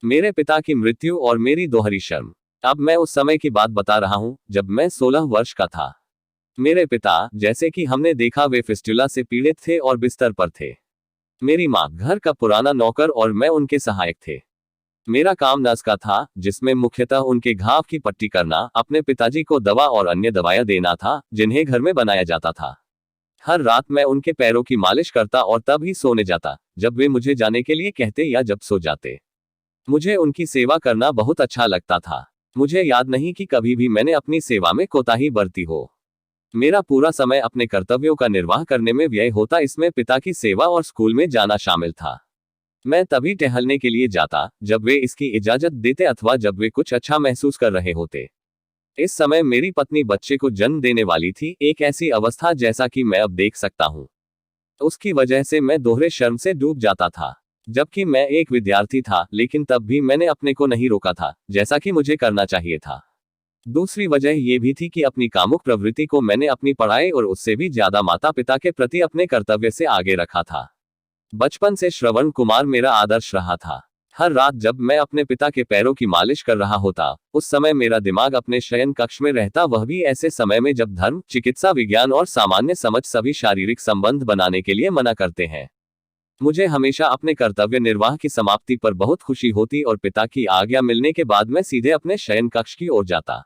मेरे पिता की मृत्यु और मेरी दोहरी शर्म। अब मैं उस समय की बात बता रहा हूं जब मैं 16 वर्ष का था। मेरे पिता, जैसे कि हमने देखा, वे फिस्टुला से पीड़ित थे और बिस्तर पर थे। मेरी माँ घर का पुराना नौकर और मैं उनके सहायक थे। मेरा काम नर्स का था, जिसमें मुख्यतः उनके घाव की पट्टी करना, अपने पिताजी को दवा और अन्य दवाएं देना था जिन्हें घर में बनाया जाता था। हर रात मैं उनके पैरों की मालिश करता और तब ही सोने जाता जब वे मुझे जाने के लिए कहते या जब सो जाते। मुझे उनकी सेवा करना बहुत अच्छा लगता था। मुझे याद नहीं कि कभी भी मैंने अपनी सेवा में कोताही बरती हो। मेरा पूरा समय अपने कर्तव्यों का निर्वाह करने में व्यय होता, इसमें पिता की सेवा और स्कूल में जाना शामिल था। मैं तभी टहलने के लिए जाता जब वे इसकी इजाजत देते अथवा जब वे कुछ अच्छा महसूस कर रहे होते। इस समय मेरी पत्नी बच्चे को जन्म देने वाली थी, एक ऐसी अवस्था जैसा कि मैं अब देख सकता हूँ। उसकी वजह से मैं दोहरे शर्म से डूब जाता था। जबकि मैं एक विद्यार्थी था, लेकिन तब भी मैंने अपने को नहीं रोका था, जैसा कि मुझे करना चाहिए था। दूसरी वजह यह भी थी कि अपनी कामुक प्रवृत्ति को मैंने अपनी पढ़ाई और उससे भी ज्यादा माता पिता के प्रति अपने कर्तव्य से आगे रखा था। बचपन से श्रवण कुमार मेरा आदर्श रहा था। हर रात जब मैं अपने पिता के पैरों की मालिश कर रहा होता, उस समय मेरा दिमाग अपने शयन कक्ष में रहता, वह भी ऐसे समय में जब धर्म, चिकित्सा विज्ञान और सामान्य समझ सभी शारीरिक संबंध बनाने के लिए मना करते हैं। मुझे हमेशा अपने कर्तव्य निर्वाह की समाप्ति पर बहुत खुशी होती और पिता की आज्ञा मिलने के बाद मैं सीधे अपने शयन कक्ष की ओर जाता।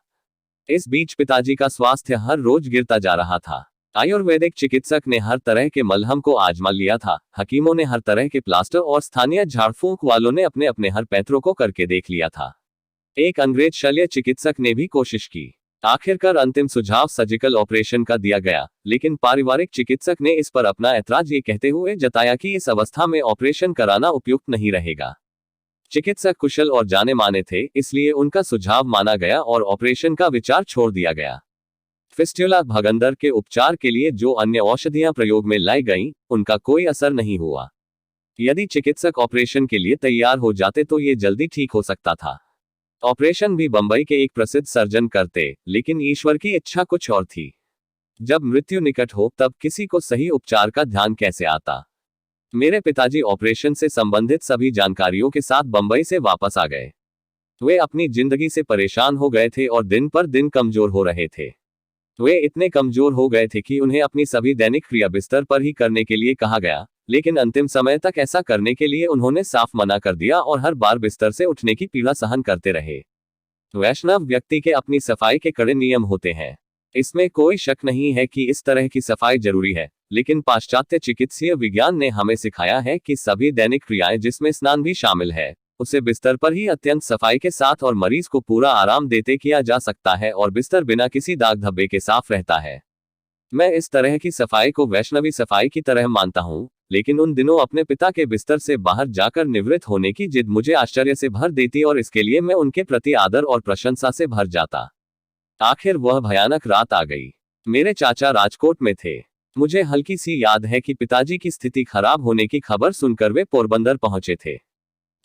इस बीच पिताजी का स्वास्थ्य हर रोज गिरता जा रहा था। आयुर्वेदिक चिकित्सक ने हर तरह के मलहम को आजमा लिया था, हकीमों ने हर तरह के प्लास्टर और स्थानीय झाड़ फूंक वालों ने अपने अपने हर पैतरों को करके देख लिया था। एक अंग्रेज शल्य चिकित्सक ने भी कोशिश की। आखिरकार अंतिम सुझाव सर्जिकल ऑपरेशन का दिया गया, लेकिन पारिवारिक चिकित्सक ने इस पर अपना ऐतराज ये कहते हुए जताया कि इस अवस्था में ऑपरेशन कराना उपयुक्त नहीं रहेगा। चिकित्सक कुशल और जाने माने थे, इसलिए उनका सुझाव माना गया और ऑपरेशन का विचार छोड़ दिया गया। फिस्टुला भगंदर के उपचार के लिए जो अन्य औषधियां प्रयोग में लाई गईं, उनका कोई असर नहीं हुआ। यदि चिकित्सक ऑपरेशन के लिए तैयार हो जाते तो ये जल्दी ठीक हो सकता था। ऑपरेशन भी बंबई के एक प्रसिद्ध सर्जन करते, लेकिन ईश्वर की इच्छा कुछ और थी। जब मृत्यु निकट हो तब किसी को सही उपचार का ध्यान कैसे आता। मेरे पिताजी ऑपरेशन से संबंधित सभी जानकारियों के साथ बंबई से वापस आ गए। वे अपनी जिंदगी से परेशान हो गए थे और दिन पर दिन कमजोर हो रहे थे। वे इतने कमजोर हो गए थे कि उन्हें अपनी सभी दैनिक क्रिया बिस्तर पर ही करने के लिए कहा गया, लेकिन अंतिम समय तक ऐसा करने के लिए उन्होंने साफ मना कर दिया और हर बार बिस्तर से उठने की पीड़ा सहन करते रहे। वैष्णव व्यक्ति के अपनी सफाई के कड़े नियम होते हैं। इसमें कोई शक नहीं है कि इस तरह की सफाई जरूरी है, लेकिन पाश्चात्य चिकित्सीय विज्ञान ने हमें सिखाया है कि सभी दैनिक क्रियाएं, जिसमें स्नान भी शामिल है, उसे बिस्तर पर ही अत्यंत सफाई के साथ और मरीज को पूरा आराम देते किया जा सकता है और बिस्तर बिना किसी दाग धब्बे के साफ रहता है। मैं इस तरह की सफाई को वैष्णवी सफाई की तरह मानता हूँ, लेकिन उन दिनों अपने पिता के बिस्तर से बाहर जाकर निवृत्त होने की जिद मुझे आश्चर्य से भर देती और इसके लिए मैं उनके प्रति आदर और प्रशंसा से भर जाता। आखिर वह भयानक रात आ गई। मेरे चाचा राजकोट में थे। मुझे हल्की सी याद है कि पिताजी की स्थिति खराब होने की खबर सुनकर वे पोरबंदर पहुंचे थे।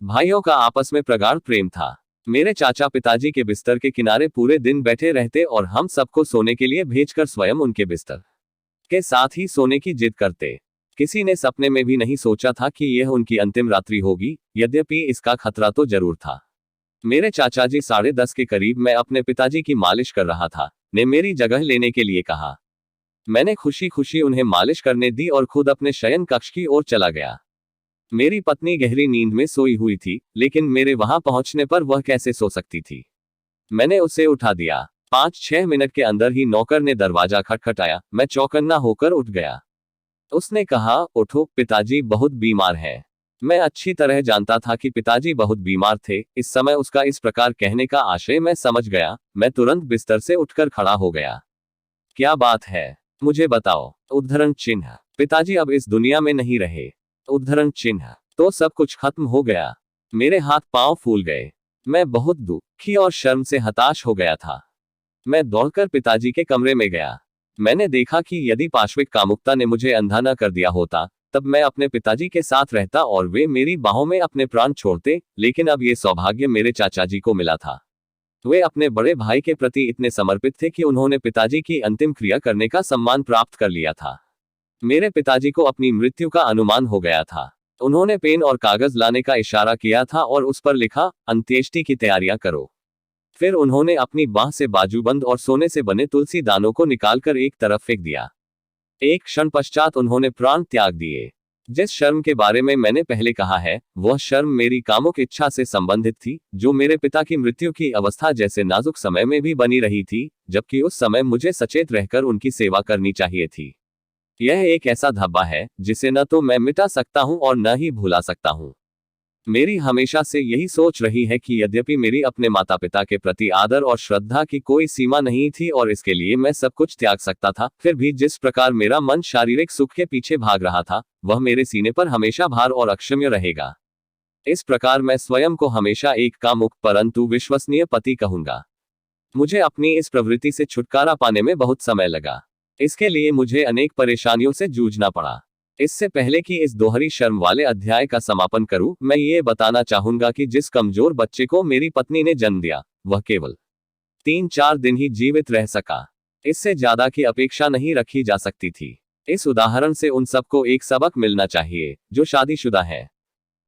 भाइयों का आपस में प्रगाढ़ प्रेम था। मेरे चाचा पिताजी के बिस्तर के किनारे पूरे दिन बैठे रहते और हम सबको सोने के लिए भेजकर स्वयं उनके बिस्तर के साथ ही सोने की जिद करते। किसी ने सपने में भी नहीं सोचा था कि यह उनकी अंतिम रात्रि होगी, यद्यपि इसका खतरा तो जरूर था। मेरे चाचा जी 10:30 के करीब, मैं अपने पिताजी की मालिश कर रहा था, ने मेरी जगह लेने के लिए कहा। मैंने खुशी खुशी उन्हें मालिश करने दी और खुद अपने शयन कक्ष की ओर चला गया। मेरी पत्नी गहरी नींद में सोई हुई थी, लेकिन मेरे वहां पहुंचने पर वह कैसे सो सकती थी। मैंने उसे उठा दिया। 5-6 मिनट के अंदर ही नौकर ने दरवाजा खटखटाया। मैं चौकन्ना होकर उठ गया। उसने कहा, उठो, पिताजी बहुत बीमार हैं। मैं अच्छी तरह जानता था कि पिताजी बहुत बीमार थे। इस समय उसका इस प्रकार कहने का आशय मैं समझ गया। मैं तुरंत बिस्तर से उठकर खड़ा हो गया। क्या बात है, मुझे बताओ। उद्धरण चिन्ह। पिताजी अब इस दुनिया में नहीं रहे। उद्धरण चिन्ह। तो सब कुछ खत्म हो गया। मेरे हाथ पांव फूल गए। मैं बहुत दुखी और शर्म से हताश हो गया था। मैं दौड़कर पिताजी के कमरे में गया। मैंने देखा कि यदि पाश्विक कामुकता ने मुझे अंधा न कर दिया होता, तब मैं अपने पिताजी के साथ रहता और वे मेरी बाहों में अपने प्राण छोड़ते, लेकिन अब ये सौभाग्य मेरे चाचा जी को मिला था। वे अपने बड़े भाई के प्रति इतने समर्पित थे कि उन्होंने पिताजी की अंतिम क्रिया करने का सम्मान प्राप्त कर लिया था। मेरे पिताजी को अपनी मृत्यु का अनुमान हो गया था। उन्होंने पेन और कागज लाने का इशारा किया था और उस पर लिखा, अंत्येष्टि की तैयारियां करो। फिर उन्होंने अपनी बांह से बाजूबंद और सोने से बने तुलसी दानों को निकालकर एक तरफ फेंक दिया। एक क्षण पश्चात उन्होंने प्राण त्याग दिए। जिस शर्म के बारे में मैंने पहले कहा है, वह शर्म मेरी कामुक इच्छा से संबंधित थी, जो मेरे पिता की मृत्यु की अवस्था जैसे नाजुक समय में भी बनी रही थी, जबकि उस समय मुझे सचेत रहकर उनकी सेवा करनी चाहिए थी। यह एक ऐसा धब्बा है जिसे न तो मैं मिटा सकता हूं और न ही भुला सकता हूं। मेरी हमेशा से यही सोच रही है कि यद्यपि मेरी अपने माता पिता के प्रति आदर और श्रद्धा की कोई सीमा नहीं थी और इसके लिए मैं सब कुछ त्याग सकता था, फिर भी जिस प्रकार मेरा मन शारीरिक सुख के पीछे भाग रहा था, वह मेरे सीने पर हमेशा भार और अक्षम्य रहेगा। इस प्रकार मैं स्वयं को हमेशा एक कामुक परंतु विश्वसनीय पति कहूंगा। मुझे अपनी इस प्रवृत्ति से छुटकारा पाने में बहुत समय लगा। इसके लिए मुझे अनेक परेशानियों से जूझना पड़ा। इससे पहले कि इस दोहरी शर्म वाले अध्याय का समापन करूं, मैं ये बताना चाहूंगा कि जिस कमजोर बच्चे को मेरी पत्नी ने जन्म दिया, वह केवल 3-4 दिन ही जीवित रह सका। इससे ज्यादा की अपेक्षा नहीं रखी जा सकती थी। इस उदाहरण से उन सबको एक सबक मिलना चाहिए जो शादीशुदा है।